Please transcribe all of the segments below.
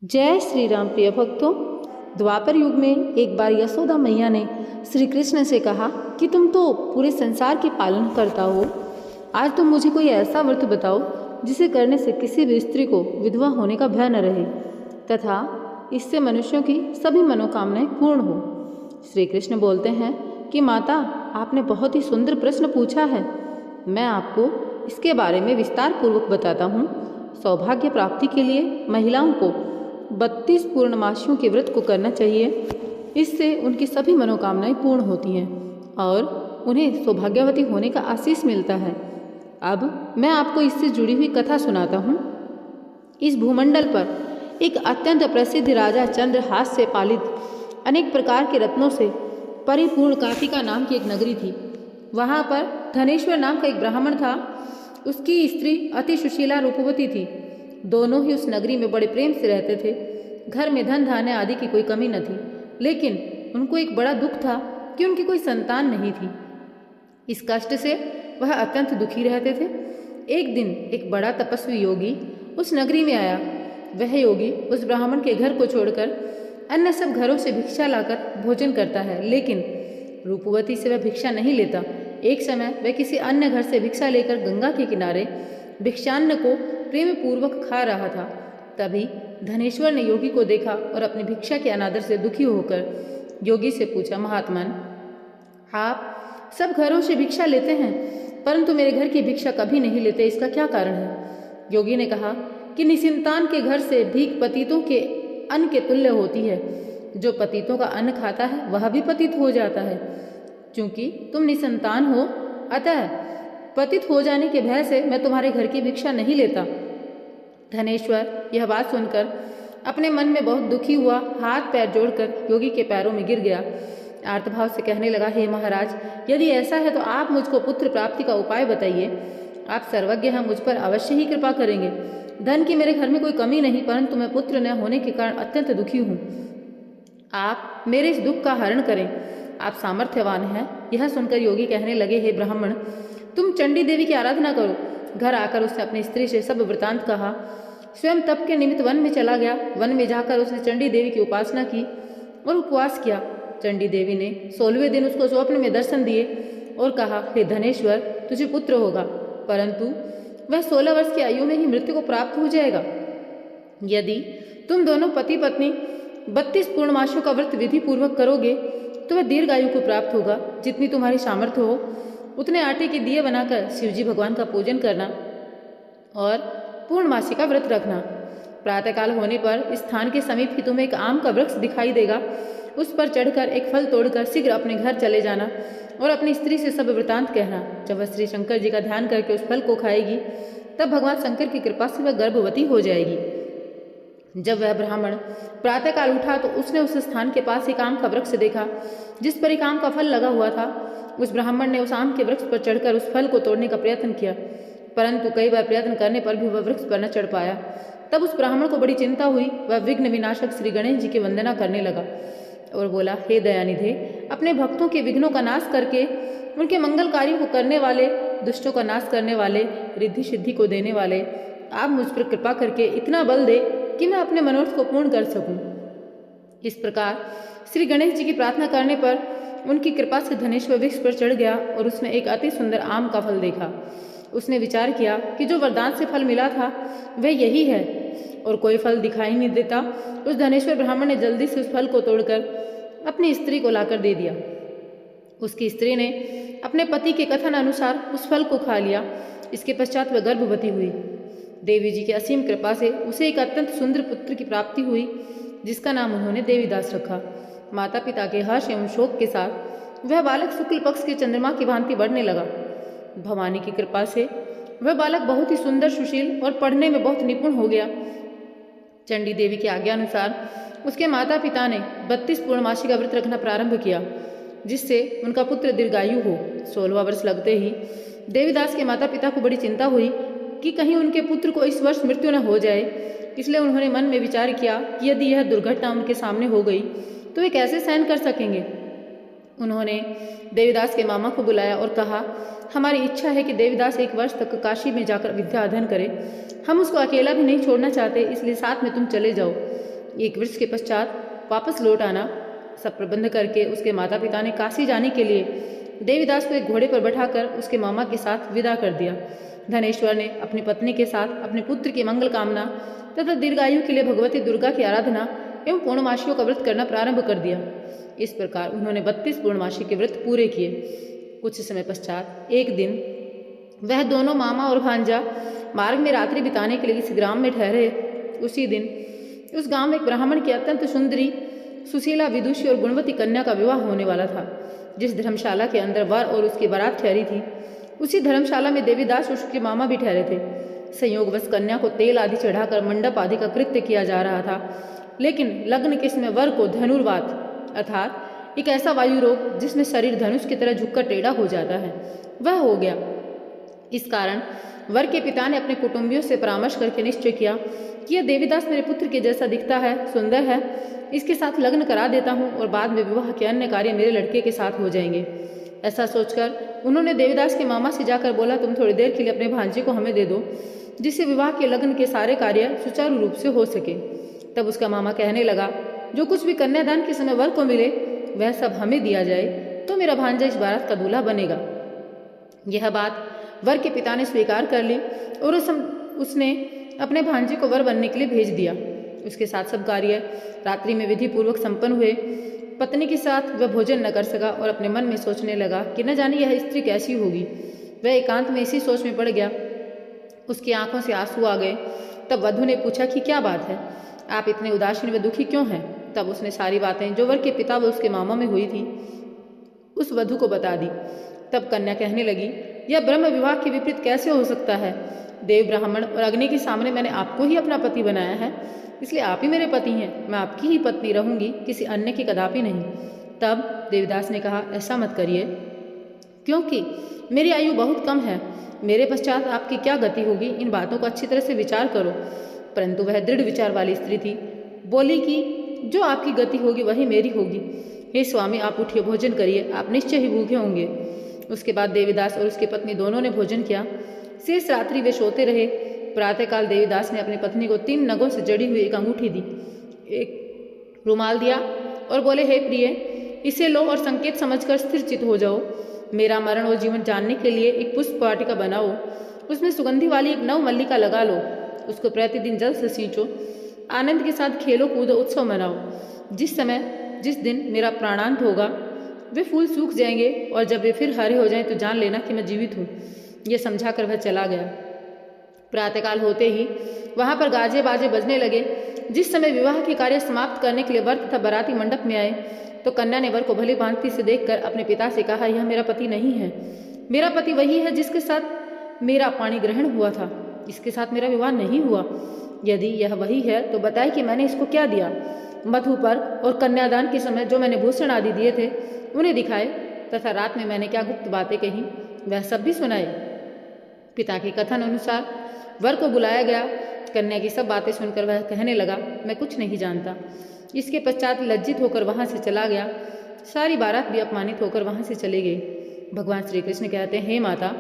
जय श्री राम। प्रिय भक्तों, द्वापर युग में एक बार यशोदा मैया ने श्री कृष्ण से कहा कि तुम तो पूरे संसार की पालन करता हो, आज तुम मुझे कोई ऐसा व्रत बताओ जिसे करने से किसी भी स्त्री को विधवा होने का भय न रहे तथा इससे मनुष्यों की सभी मनोकामनाएं पूर्ण हो। श्री कृष्ण बोलते हैं कि माता, आपने बहुत ही सुंदर प्रश्न पूछा है। मैं आपको इसके बारे में विस्तार पूर्वक बताता हूँ। सौभाग्य प्राप्ति के लिए महिलाओं को 32 पूर्णमासियों के व्रत को करना चाहिए। इससे उनकी सभी मनोकामनाएं पूर्ण होती हैं और उन्हें सौभाग्यवती होने का आशीष मिलता है। अब मैं आपको इससे जुड़ी हुई कथा सुनाता हूँ। इस भूमंडल पर एक अत्यंत प्रसिद्ध राजा चंद्रहास से पालित अनेक प्रकार के रत्नों से परिपूर्ण काशिका नाम की एक नगरी थी। वहाँ पर धनेश्वर नाम का एक ब्राह्मण था। उसकी स्त्री अति सुशीला रूपवती थी। दोनों ही उस नगरी में बड़े प्रेम से रहते थे। घर में धन धान्य आदि की कोई कमी न थी, लेकिन उनको एक बड़ा दुख था कि उनकी कोई संतान नहीं थी। इस कष्ट से वह अत्यंत दुखी रहते थे। एक दिन एक बड़ा तपस्वी योगी उस नगरी में आया। वह योगी उस ब्राह्मण के घर को छोड़कर अन्य सब घरों से भिक्षा लाकर भोजन करता है, लेकिन रूपवती से वह भिक्षा नहीं लेता। एक समय वह किसी अन्य घर से भिक्षा लेकर गंगा के किनारे भिक्षान्न को प्रेम पूर्वक खा रहा था। तभी धनेश्वर ने योगी को देखा और अपनी भिक्षा के अनादर से दुखी होकर योगी से पूछा, महात्मन, आप सब घरों से भिक्षा लेते हैं परंतु मेरे घर की भिक्षा कभी नहीं लेते, इसका क्या कारण है? योगी ने कहा कि निसंतान के घर से भीख पतितों के अन्न के तुल्य होती है। जो पतितों का अन्न खाता है वह भी पतित हो जाता है। चूंकि तुम निसंतान हो, अतः पतित हो जाने के भय से मैं तुम्हारे घर की भिक्षा नहीं लेता। धनेश्वर यह बात सुनकर अपने मन में बहुत दुखी हुआ। हाथ पैर जोड़कर योगी के पैरों में गिर गया। आर्तभाव से कहने लगा, हे महाराज, यदि ऐसा है तो आप मुझको पुत्र प्राप्ति का उपाय बताइए। आप सर्वज्ञ हैं, मुझ पर अवश्य ही कृपा करेंगे। धन की मेरे घर में कोई कमी नहीं, परंतु मैं पुत्र न होने के कारण अत्यंत दुखी हूँ। आप मेरे इस दुख का हरण करें, आप सामर्थ्यवान हैं। यह सुनकर योगी कहने लगे, हे ब्राह्मण, तुम चंडी देवी की आराधना करो। घर आकर उसने अपनी स्त्री से सब वृतांत कहा। स्वयं तप के निमित्त वन में चला गया। वन में जाकर उसने चंडी देवी की उपासना की और उपवास किया। चंडी देवी ने 16वें दिन उसको स्वप्न में दर्शन दिए और कहा, हे धनेश्वर, तुझे पुत्र होगा, परंतु वह 16 वर्ष की आयु में ही मृत्यु को प्राप्त हो जाएगा। यदि तुम दोनों पति पत्नी 32 पूर्णमासियों का व्रत विधि पूर्वक करोगे तो वह दीर्घायु को प्राप्त होगा। जितनी तुम्हारी सामर्थ्य हो उतने आटे के दिए बनाकर शिवजी भगवान का पूजन करना और पूर्णमासी का व्रत रखना। प्रातःकाल होने पर इस स्थान के समीप ही तुम्हें एक आम का वृक्ष दिखाई देगा। उस पर चढ़कर एक फल तोड़कर शीघ्र अपने घर चले जाना और अपनी स्त्री से सब वृतांत कहना। जब वह श्री शंकर जी का ध्यान करके उस फल को खाएगी तब भगवान शंकर की कृपा से वह गर्भवती हो जाएगी। जब वह ब्राह्मण प्रातःकाल उठा तो उसने उस स्थान के पास एक आम का वृक्ष देखा जिस पर एक आम का फल लगा हुआ था। उस ब्राह्मण ने उस आम के वृक्ष पर चढ़कर उस फल को तोड़ने का प्रयत्न किया, परंतु कई बार प्रयत्न करने पर भी वह वृक्ष पर न चढ़ पाया। तब उस ब्राह्मण को बड़ी चिंता हुई। वह विघ्न विनाशक श्री गणेश जी की वंदना करने लगा और बोला, हे दयानिधे, अपने भक्तों के विघ्नों का नाश करके उनके मंगल कार्यों को करने वाले, दुष्टों का नाश करने वाले, रिद्धि सिद्धि को देने वाले, आप मुझ पर कृपा करके इतना बल दे कि मैं अपने मनोरथ को पूर्ण कर सकूं। इस प्रकार श्री गणेश जी की प्रार्थना करने पर उनकी कृपा से धनेश्वर वृक्ष पर चढ़ गया और उसने एक अति सुंदर आम का फल देखा। उसने विचार किया कि जो वरदान से फल मिला था वह यही है और कोई फल दिखाई नहीं देता। उस धनेश्वर ब्राह्मण ने जल्दी से उस फल को तोड़कर अपनी स्त्री को लाकर दे दिया। उसकी स्त्री ने अपने पति के कथन अनुसार उस फल को खा लिया। इसके पश्चात वह गर्भवती हुई। देवी जी की असीम कृपा से उसे एक अत्यंत सुंदर पुत्र की प्राप्ति हुई जिसका नाम उन्होंने देवीदास रखा। माता पिता के हर्ष एवं शोक के साथ वह बालक शुक्ल पक्ष के चंद्रमा की भांति बढ़ने लगा। भवानी की कृपा से वह बालक बहुत ही सुंदर, सुशील और पढ़ने में बहुत निपुण हो गया। चंडी देवी की आज्ञा अनुसार उसके माता पिता ने 32 पूर्णमासी का व्रत रखना प्रारंभ किया जिससे उनका पुत्र दीर्घायु हो। 16वां वर्ष लगते ही देवीदास के माता पिता को बड़ी चिंता हुई कि कहीं उनके पुत्र को इस वर्ष मृत्यु न हो जाए। इसलिए उन्होंने मन में विचार किया कि यदि यह दुर्घटना उनके सामने हो गई तो वे कैसे सहन कर सकेंगे। उन्होंने देवीदास के मामा को बुलाया और कहा, हमारी इच्छा है कि देवीदास 1 वर्ष तक काशी में जाकर विद्या अध्ययन करे। हम उसको अकेला भी नहीं छोड़ना चाहते, इसलिए साथ में तुम चले जाओ। एक वर्ष के पश्चात वापस लौट आना। सब प्रबंध करके उसके माता पिता ने काशी जाने के लिए देवीदास को एक घोड़े पर बैठाकर उसके मामा के साथ विदा कर दिया। धनेश्वर ने अपनी पत्नी के साथ अपने पुत्र की मंगल कामना तथा दीर्घायु के लिए भगवती दुर्गा की आराधना एवं पूर्णमासियों का व्रत करना प्रारंभ कर दिया। इस प्रकार उन्होंने 32 पूर्णमासी के व्रत पूरे किए। कुछ समय पश्चात एक दिन वह दोनों मामा और भांजा मार्ग में रात्रि बिताने के लिए इस ग्राम में ठहरे। उसी दिन उस गांव में एक ब्राह्मण की अत्यंत सुंदरी, सुशीला, विदुषी और गुणवती कन्या का विवाह होने वाला था। जिस धर्मशाला के अंदर वर और उसकी बारात ठहरी थी, उसी धर्मशाला में देवीदास और उसके मामा भी ठहरे थे। संयोगवश कन्या को तेल आदि चढ़ाकर मंडप आदि का कृत्य किया जा रहा था, लेकिन लग्न के समय वर को धनुर्वात अर्थात एक ऐसा वायु रोग जिसमें शरीर धनुष की तरह झुककर टेढ़ा हो जाता है, वह हो गया। इस कारण वर के पिता ने अपने कुटुंबियों से परामर्श करके निश्चय किया कि यह देवीदास मेरे पुत्र के जैसा दिखता है, सुंदर है, इसके साथ लग्न करा देता हूँ और बाद में विवाह के अन्य कार्य मेरे लड़के के साथ हो जाएंगे। ऐसा सोचकर उन्होंने देवीदास के मामा से जाकर बोला, तुम थोड़ी देर के लिए अपने भांजे को हमें दे दो, जिससे विवाह के लग्न के सारे कार्य सुचारू रूप से हो सके। तब उसका मामा कहने लगा, जो कुछ भी कन्यादान के समय वर को मिले वह सब हमें दिया जाए तो मेरा भांजा इस बारात का दूल्हा बनेगा। यह बात वर के पिता ने स्वीकार कर ली और उसने अपने भांजे को वर बनने के लिए भेज दिया। उसके साथ सब कार्य रात्रि में विधि पूर्वक संपन्न हुए। पत्नी के साथ वह भोजन न कर सका और अपने मन में सोचने लगा कि न जाने यह स्त्री कैसी होगी। वह एकांत में इसी सोच में पड़ गया। उसकी आंखों से आंसू आ गए। तब वधु ने पूछा कि क्या बात है, आप इतने उदासीन व दुखी क्यों हैं? तब उसने सारी बातें जो वर के पिता व उसके मामा में हुई थी उस वधु को बता दी। तब कन्या कहने लगी, यह ब्रह्म विवाह के विपरीत कैसे हो सकता है? देव, ब्राह्मण और अग्नि के सामने मैंने आपको ही अपना पति बनाया है, इसलिए आप ही मेरे पति हैं। मैं आपकी ही पत्नी रहूंगी, किसी अन्य की कदापि नहीं। तब देवदास ने कहा, ऐसा मत करिए, क्योंकि मेरी आयु बहुत कम है। मेरे पश्चात आपकी क्या गति होगी, इन बातों को अच्छी तरह से विचार करो। परंतु वह दृढ़ विचार वाली स्त्री थी। बोली कि जो आपकी गति होगी वही मेरी होगी। हे स्वामी, आप उठिए, भोजन करिए, आप निश्चय ही भूखे होंगे। उसके बाद देवीदास और उसकी पत्नी दोनों ने भोजन किया। शेष रात्रि वे सोते रहे। प्रातःकाल देवीदास ने अपनी पत्नी को 3 नगों से जड़ी हुई एक अंगूठी दी, एक रुमाल दिया और बोले, हे प्रिय, इसे लो और संकेत समझकर स्थिर चित हो जाओ। मेरा मरण और जीवन जानने के लिए एक पुष्प वाटिका बनाओ, उसमें सुगंधी वाली एक नव मल्लिका लगा लो, उसको प्रतिदिन जल से सींचो, आनंद के साथ खेलो कूदो, उत्सव मनाओ। जिस दिन मेरा प्राणांत होगा वे फूल सूख जाएंगे और जब वे फिर हरे हो जाएं तो जान लेना कि मैं जीवित हूँ। यह समझाकर वह चला गया। प्रातःकाल होते ही वहां पर गाजे बाजे बजने लगे। जिस समय विवाह के कार्य समाप्त करने के लिए वर तथा बाराती मंडप में आए तो कन्या ने वर को भली भांति से देखकर अपने पिता से कहा, यह मेरा पति नहीं है। मेरा पति वही है जिसके साथ मेरा पाणी ग्रहण हुआ था, इसके साथ मेरा विवाह नहीं हुआ। यदि यह वही है तो बताए कि मैंने इसको क्या दिया। मधु पर और कन्यादान के समय जो मैंने भूषण आदि दिए थे उन्हें दिखाए तथा रात में मैंने क्या गुप्त बातें कही वह सब भी सुनाए। पिता के कथन अनुसार वर को बुलाया गया। कन्या की सब बातें सुनकर वह कहने लगा, मैं कुछ नहीं जानता। इसके पश्चात लज्जित होकर वहां से चला गया। सारी बारात भी अपमानित होकर वहां से चले गई। भगवान श्री कृष्ण कहते हैं, हे माता,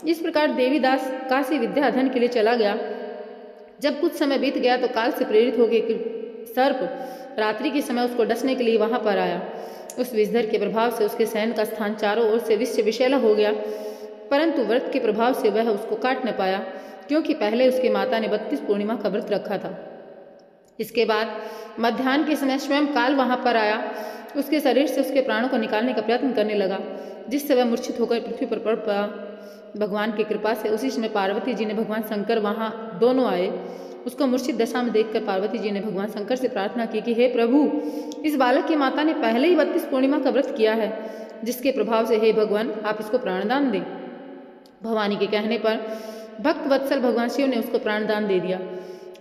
इस प्रकार देवीदास काशी विद्या अध्ययन के लिए चला गया। जब कुछ समय बीत गया तो काल से प्रेरित होकर सर्प रात्रि के समय उसको डसने के लिए वहां पर आया। उस विषधर के प्रभाव से उसके शयन का स्थान चारों ओर से विष विषैला हो गया, परंतु व्रत के प्रभाव से वह उसको काट न पाया, क्योंकि पहले उसकी माता ने 32 पूर्णिमा का व्रत रखा था। इसके बाद मध्याह्न के समय स्वयं काल वहां पर आया। उसके शरीर से उसके प्राणों को निकालने का प्रयत्न करने लगा, जिससे वह मूर्छित होकर पृथ्वी पर पड़ पड़ा। भगवान की कृपा से उसी समय पार्वती जी ने भगवान शंकर वहां दोनों आए। उसको मूर्छित दशा में देखकर पार्वती जी ने भगवान शंकर से प्रार्थना की कि हे प्रभु, इस बालक की माता ने पहले ही 32 पूर्णिमा का व्रत किया है, जिसके प्रभाव से हे भगवान आप इसको प्राणदान दें। भवानी के कहने पर भक्त वत्सल भगवान शिव ने उसको प्राणदान दे दिया।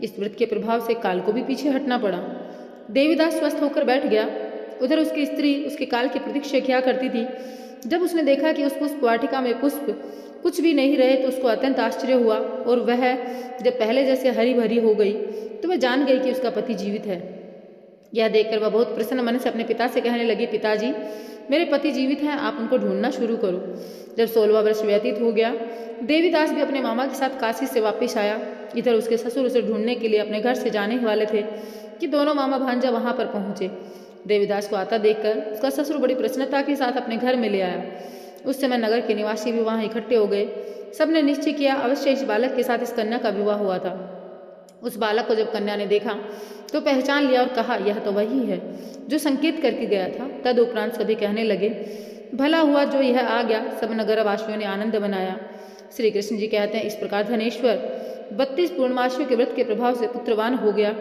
इस व्रत के प्रभाव से काल को भी पीछे हटना पड़ा। देवीदास स्वस्थ होकर बैठ गया। उधर उसकी स्त्री उसके काल की प्रतीक्षा किया करती थी। जब उसने देखा कि उस पुष्प वाटिका में पुष्प कुछ भी नहीं रहे तो उसको अत्यंत आश्चर्य हुआ और वह जब पहले जैसे हरी भरी हो गई तो वह जान गई कि उसका पति जीवित है। यह देखकर वह बहुत प्रसन्न मन से अपने पिता से कहने लगी, पिताजी, मेरे पति जीवित हैं, आप उनको ढूंढना शुरू करो। जब 16वां वर्ष व्यतीत हो गया, देवीदास भी अपने मामा के साथ काशी से वापस आया। इधर उसके ससुर उसे ढूंढने के लिए अपने घर से जाने वाले थे। कि दोनों मामा भांजा वहाँ पर पहुँचे। देवीदास को आता देखकर उसका ससुर बड़ी प्रसन्नता के साथ अपने घर में ले आया। उस समय नगर के निवासी भी वहाँ इकट्ठे हो गए। सबने निश्चय किया अवश्य इस बालक के साथ इस कन्या का विवाह हुआ था। उस बालक को जब कन्या ने देखा तो पहचान लिया और कहा, यह तो वही है जो संकेत करके गया था। तदुपरांत सभी कहने लगे, भला हुआ जो यह आ गया। सब नगरवासियों ने आनंद मनाया। श्री कृष्ण जी कहते हैं, इस प्रकार धनेश्वर 32 पूर्णमासियों के व्रत के प्रभाव से पुत्रवान हो गया।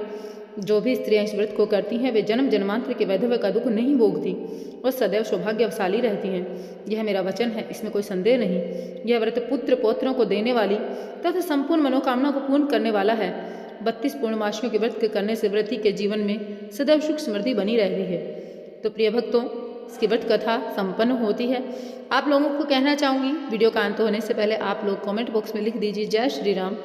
जो भी स्त्रियां इस व्रत को करती हैं वे जन्म जन्मांतर के वैधव्य का दुख नहीं भोगती और सदैव सौभाग्यवशाली रहती हैं। यह मेरा वचन है, इसमें कोई संदेह नहीं। यह व्रत पुत्र पौत्रों को देने वाली तथा संपूर्ण मनोकामना को पूर्ण करने वाला है। 32 पूर्णमासियों के व्रत करने से व्रती के जीवन में सदैव सुख समृद्धि बनी रहती है। तो प्रिय भक्तों, इसकी व्रत कथा संपन्न होती है। आप लोगों को कहना चाहूँगी, वीडियो का अंत होने से पहले आप लोग कमेंट बॉक्स में लिख दीजिए, जय श्री राम।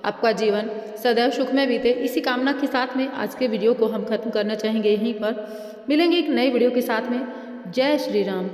आपका जीवन सदैव सुखमय बीते, इसी कामना के साथ में आज के वीडियो को हम खत्म करना चाहेंगे। यहीं पर मिलेंगे एक नए वीडियो के साथ में। जय श्री राम।